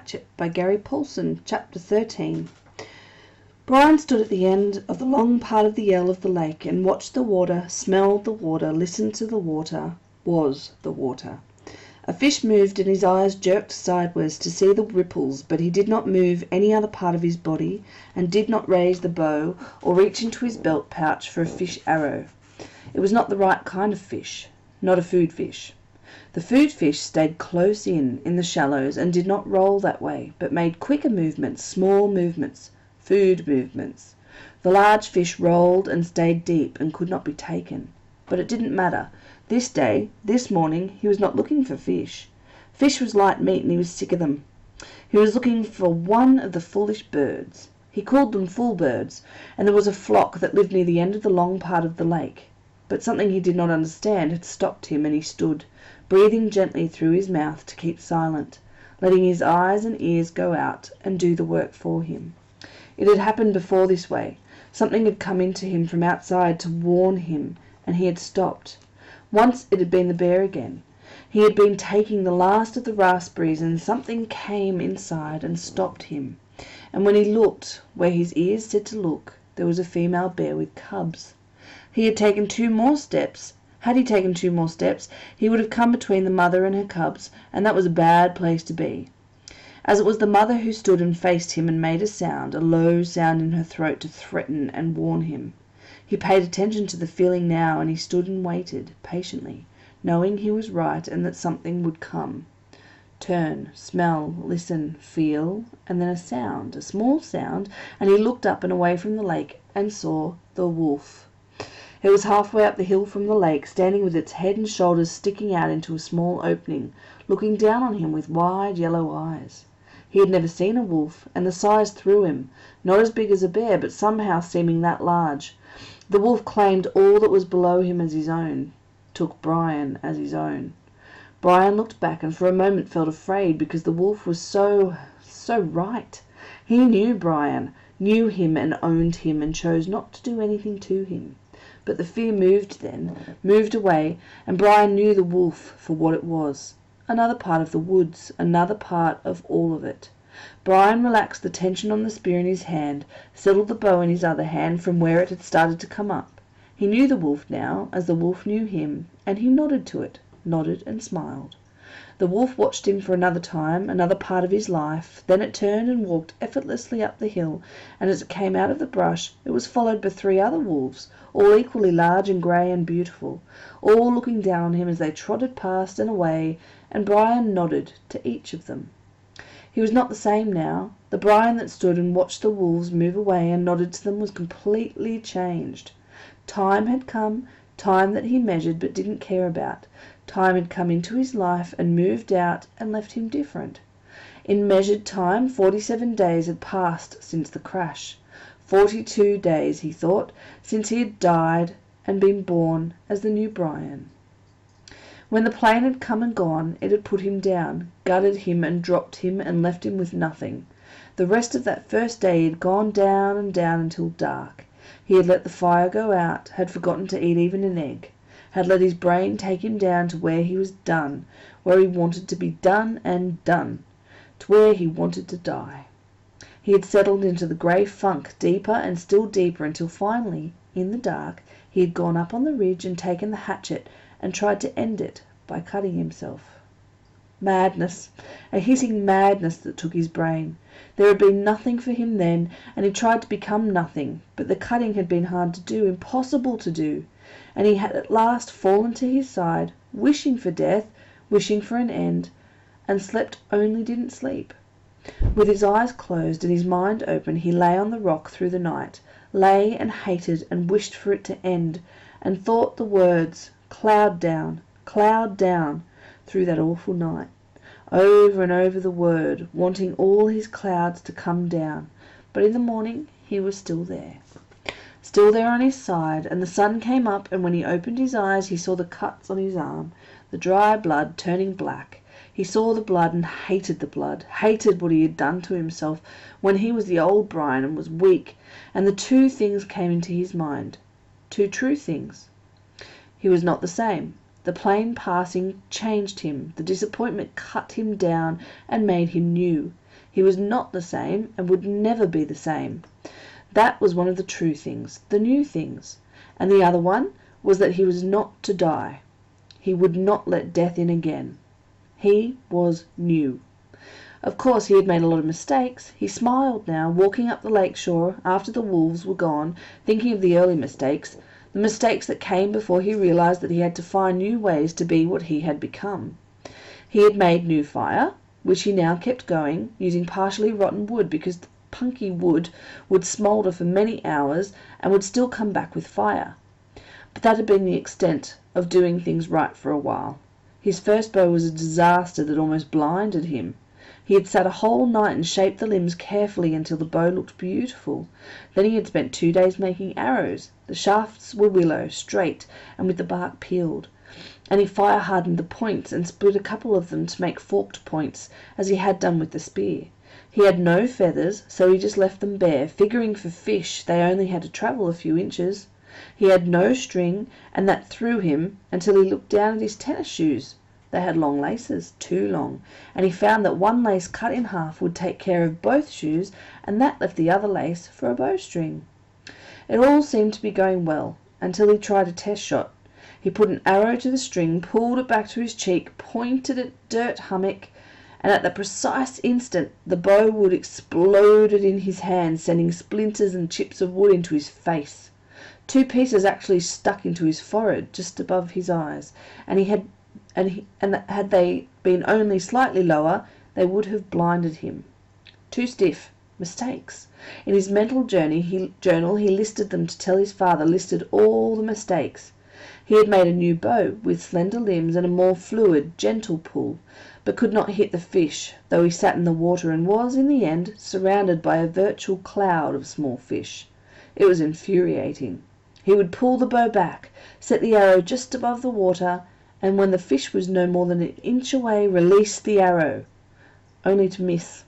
Hatchet by Gary Paulson, Chapter 13. Brian stood at the end of the long part of the yell of the lake and watched the water, smelled the water, listened to the water, was the water. A fish moved and his eyes jerked sideways to see the ripples, but he did not move any other part of his body and did not raise the bow or reach into his belt pouch for a fish arrow. It was not the right kind of fish, not a food fish. The food fish stayed close in the shallows and did not roll that way, but made quicker movements, small movements, food movements. The large fish rolled and stayed deep and could not be taken. But it didn't matter. This day, this morning, he was not looking for fish. Fish was light meat and he was sick of them. He was looking for one of the foolish birds. He called them fool birds, and there was a flock that lived near the end of the long part of the lake. But something he did not understand had stopped him, and he stood, breathing gently through his mouth to keep silent, letting his eyes and ears go out and do the work for him. It had happened before this way. Something had come into him from outside to warn him, and he had stopped. Once it had been the bear again. He had been taking the last of the raspberries, and something came inside and stopped him. And when he looked where his ears said to look, there was a female bear with cubs. He had taken 2 more steps. Had he taken 2 more steps, he would have come between the mother and her cubs, and that was a bad place to be. As it was the mother who stood and faced him and made a sound, a low sound in her throat to threaten and warn him. He paid attention to the feeling now, and he stood and waited patiently, knowing he was right and that something would come. Turn, smell, listen, feel, and then a sound, a small sound, and he looked up and away from the lake and saw the wolf. It was halfway up the hill from the lake, standing with its head and shoulders sticking out into a small opening, looking down on him with wide yellow eyes. He had never seen a wolf, and the size threw him, not as big as a bear, but somehow seeming that large. The wolf claimed all that was below him as his own, took Brian as his own. Brian looked back and for a moment felt afraid, because the wolf was so right. He knew Brian, knew him and owned him, and chose not to do anything to him. But the fear moved then, moved away, and Brian knew the wolf for what it was. Another part of the woods, another part of all of it. Brian relaxed the tension on the spear in his hand, settled the bow in his other hand from where it had started to come up. He knew the wolf now, as the wolf knew him, and he nodded to it, nodded and smiled. The wolf watched him for another time, another part of his life, then it turned and walked effortlessly up the hill, and as it came out of the brush it was followed by 3 other wolves, all equally large and grey and beautiful, all looking down on him as they trotted past and away, and Brian nodded to each of them. He was not the same now. The Brian that stood and watched the wolves move away and nodded to them was completely changed. Time had come, time that he measured but didn't care about. Time had come into his life and moved out and left him different. In measured time, 47 days had passed since the crash. 42 days, he thought, since he had died and been born as the new Brian. When the plane had come and gone, it had put him down, gutted him and dropped him and left him with nothing. The rest of that first day he had gone down and down until dark. He had let the fire go out, had forgotten to eat even an egg, had let his brain take him down to where he was done, where he wanted to be done and done, to where he wanted to die. He had settled into the grey funk deeper and still deeper until finally, in the dark, he had gone up on the ridge and taken the hatchet and tried to end it by cutting himself. Madness, a hissing madness that took his brain. There had been nothing for him then, and he tried to become nothing, but the cutting had been hard to do, impossible to do, and he had at last fallen to his side, wishing for death, wishing for an end, and slept only didn't sleep. With his eyes closed and his mind open, he lay on the rock through the night, lay and hated and wished for it to end, and thought the words, cloud down, through that awful night. Over and over the word, wanting all his clouds to come down. But in the morning he was still there on his side, and the sun came up, and when he opened his eyes he saw the cuts on his arm, the dry blood turning black. He saw the blood and hated the blood, hated what he had done to himself when he was the old Brian and was weak, and the 2 things came into his mind, 2 true things. He was not the same. The plain passing changed him. The disappointment cut him down and made him new. He was not the same, and would never be the same. That was one of the true things, the new things. And the other one was that he was not to die. He would not let death in again. He was new. Of course he had made a lot of mistakes. He smiled now, walking up the lake shore after the wolves were gone, thinking of the early mistakes, the mistakes that came before he realized that he had to find new ways to be what he had become. He had made new fire, which he now kept going, using partially rotten wood, because the punky wood would smoulder for many hours and would still come back with fire. But that had been the extent of doing things right for a while. His first bow was a disaster that almost blinded him. He had sat a whole night and shaped the limbs carefully until the bow looked beautiful. Then he had spent 2 days making arrows. The shafts were willow, straight, and with the bark peeled. And he fire-hardened the points and split a couple of them to make forked points, as he had done with the spear. He had no feathers, so he just left them bare, figuring for fish they only had to travel a few inches. He had no string, and that threw him until he looked down at his tennis shoes. They had long laces, too long, and he found that one lace cut in half would take care of both shoes, and that left the other lace for a bowstring. It all seemed to be going well, until he tried a test shot. He put an arrow to the string, pulled it back to his cheek, pointed at dirt hummock, and at the precise instant the bow wood exploded in his hand, sending splinters and chips of wood into his face. 2 pieces actually stuck into his forehead, just above his eyes, and had they been only slightly lower, they would have blinded him. Too stiff. Mistakes. In his mental journal he listed them to tell his father, listed all the mistakes. He had made a new bow, with slender limbs and a more fluid, gentle pull, but could not hit the fish, though he sat in the water and was, in the end, surrounded by a virtual cloud of small fish. It was infuriating. He would pull the bow back, set the arrow just above the water, and when the fish was no more than an inch away, release the arrow, only to miss.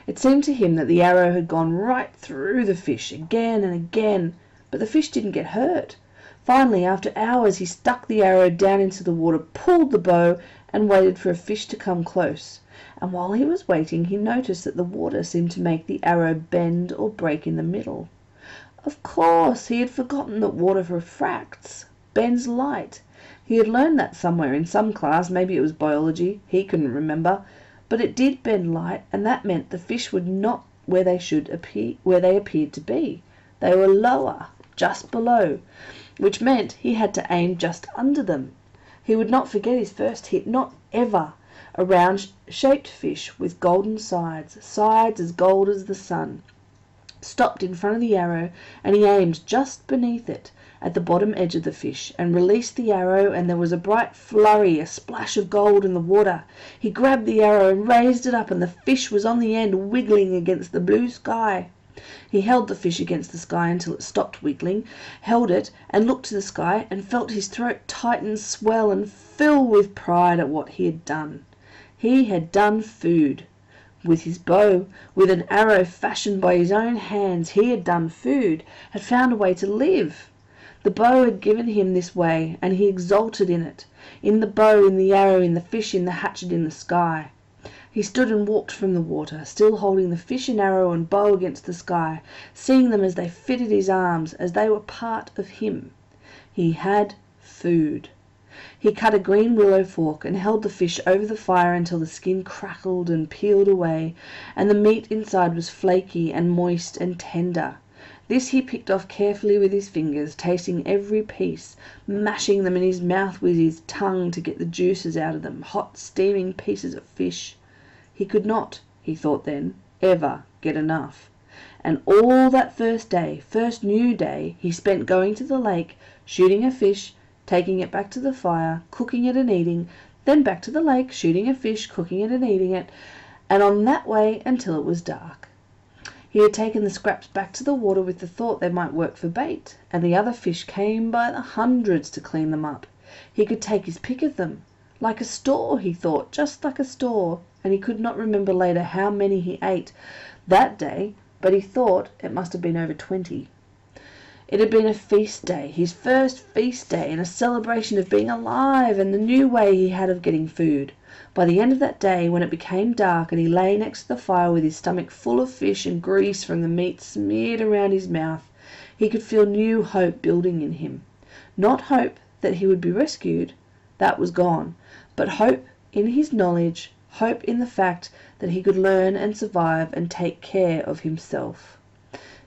It seemed to him that the arrow had gone right through the fish, again and again, but the fish didn't get hurt. Finally, after hours, he stuck the arrow down into the water, pulled the bow, and waited for a fish to come close. And while he was waiting, he noticed that the water seemed to make the arrow bend or break in the middle. Of course, he had forgotten that water refracts, bends light. He had learned that somewhere in some class, maybe it was biology, he couldn't remember, but it did bend light, and that meant the fish were not where they appeared to be. They were lower, just below, which meant he had to aim just under them. He would not forget his first hit, not ever. A round-shaped fish with golden sides as gold as the sun, stopped in front of the arrow, and he aimed just beneath it, at the bottom edge of the fish, and released the arrow, and there was a bright flurry, a splash of gold in the water. He grabbed the arrow and raised it up, and the fish was on the end, wiggling against the blue sky. He held the fish against the sky until it stopped wiggling, held it, and looked to the sky, and felt his throat tighten, swell, and fill with pride at what he had done. He had done food. With his bow, with an arrow fashioned by his own hands, he had done food, had found a way to live. The bow had given him this way, and he exulted in it, in the bow, in the arrow, in the fish, in the hatchet, in the sky. He stood and walked from the water, still holding the fish and arrow and bow against the sky, seeing them as they fitted his arms, as they were part of him. He had food. He cut a green willow fork and held the fish over the fire until the skin crackled and peeled away, and the meat inside was flaky and moist and tender. This he picked off carefully with his fingers, tasting every piece, mashing them in his mouth with his tongue to get the juices out of them, hot, steaming pieces of fish. He could not, he thought then, ever get enough. And all that first new day, he spent going to the lake, shooting a fish, taking it back to the fire, cooking it and eating, then back to the lake, shooting a fish, cooking it and eating it, and on that way until it was dark. He had taken the scraps back to the water with the thought they might work for bait, and the other fish came by the hundreds to clean them up. He could take his pick of them. Like a store, he thought, just like a store, and he could not remember later how many he ate that day, but he thought it must have been over 20. It had been a feast day, his first feast day, and a celebration of being alive and the new way he had of getting food. By the end of that day, when it became dark and he lay next to the fire with his stomach full of fish and grease from the meat smeared around his mouth, he could feel new hope building in him. Not hope that he would be rescued, that was gone, but hope in his knowledge, hope in the fact that he could learn and survive and take care of himself.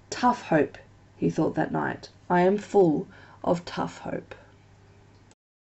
Tough hope, he thought that night. I am full of tough hope.